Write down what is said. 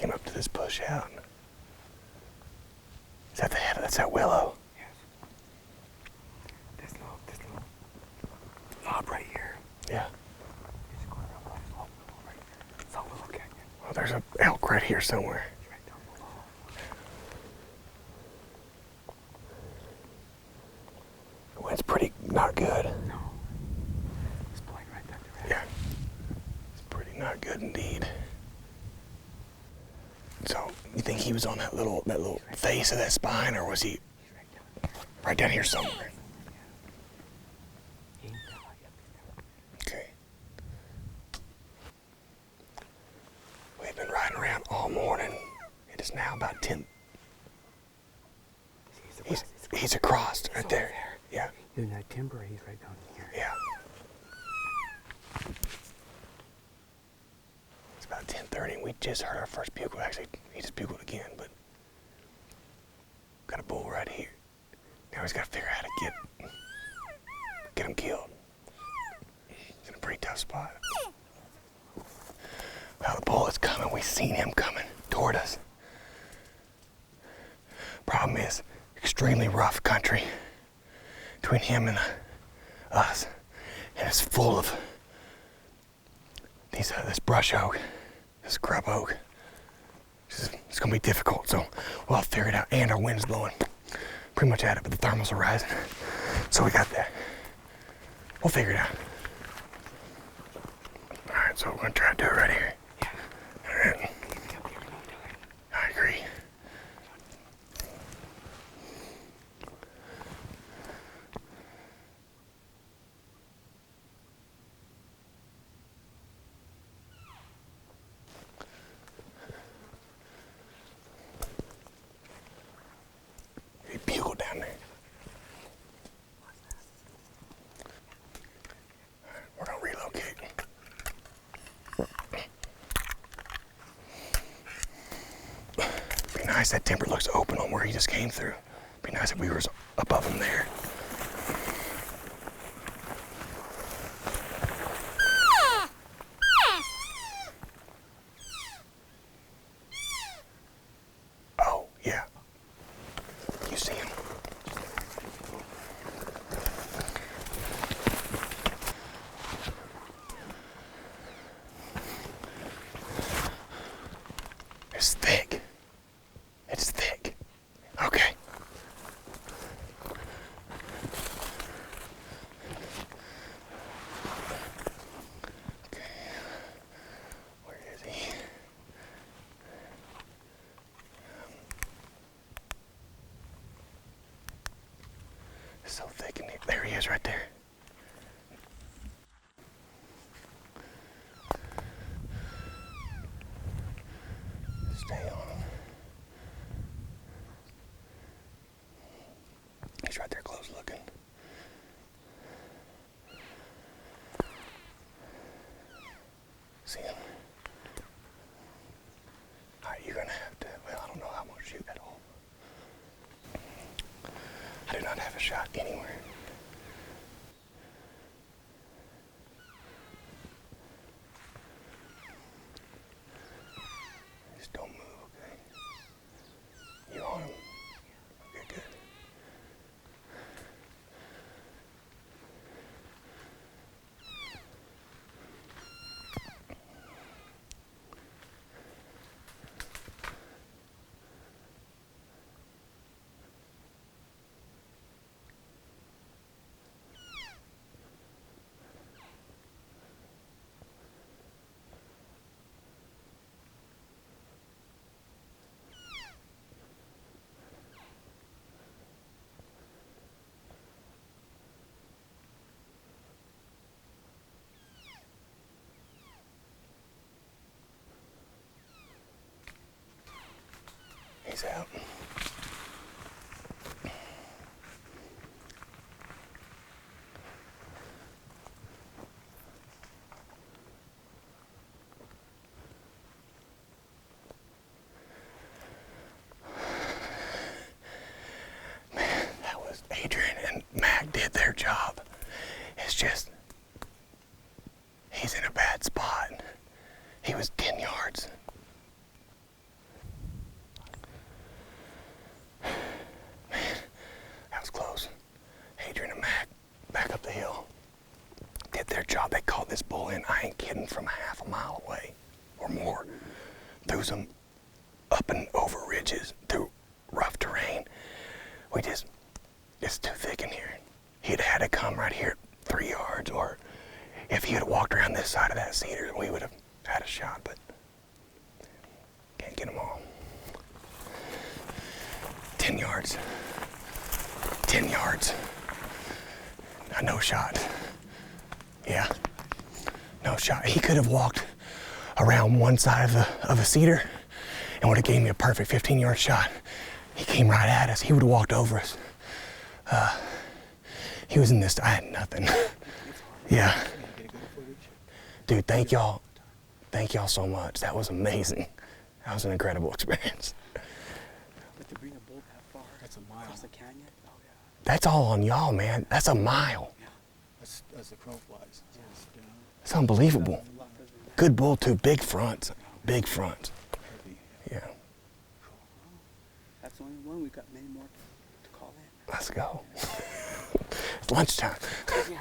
came up to this bush out. Is that the head? That's that willow. Yes. This little knob right here. Yeah. It's going around by this little willow right here. It's a willow canyon. Well, there's an elk right here somewhere. It's right down below. The wind's pretty not good. No. It's blowing right that direction. Yeah. It's pretty not good indeed. So, you think he was on that little face of that spine, or was he right down here somewhere? Okay. We've been riding around all morning. It is now about 10. He's across right there. Yeah. In that timber, he's right down here. Yeah. It's about 10:30, and we just heard our first bugle. Actually, he just bugled again, but got a bull right here. Now he's got to figure out how to get him killed. He's in a pretty tough spot. Well, the bull is coming. We've seen him coming toward us. Problem is, extremely rough country between him and us, and it's full of this brush oak, this scrub oak. It's gonna be difficult, so we'll have to figure it out. And our wind's blowing pretty much at it, but the thermals are rising, so we got that. We'll figure it out. All right, so we're gonna try to do it right here. Yeah. All right. I agree. He bugled down there. All right, we're gonna relocate. Be nice, that timber looks open on where he just came through. Be nice if we were above him there. Oh, yeah. You see him? It's thick. It's thick. Okay. Okay. Where is he? It's so thick in here. There he is right there. Stay on him. He's right there close looking. See him? Alright, you're gonna have to, well, I don't know how I'm gonna shoot at all. I do not have a shot anywhere. Just don't move, okay? You on him? Okay, good. He's out. Man, that was Adrian and Mag did their job. It's just, he's in a bad spot. He was 10 yards. through some up and over ridges, through rough terrain. It's too thick in here. He'd had to come right here 3 yards, or if he had walked around this side of that cedar, we would have had a shot, but can't get them all. 10 yards. 10 yards. No shot. Yeah, no shot. He could have walked around one side of a cedar and would have gave me a perfect 15-yard shot. He came right at us. He would have walked over us. He was in this, I had nothing. Yeah. Dude, thank y'all. Thank y'all so much. That was amazing. That was an incredible experience. But to bring a bull that far, That's a mile. across the canyon, oh yeah. That's all on y'all, man. That's a mile. As the crow flies. It's down, It's unbelievable. A lot further than Good bull too, big fronts. Big fronts. heavy. Yeah, that's the only one. We've got many more to call in. let's go. It's lunchtime. Yeah.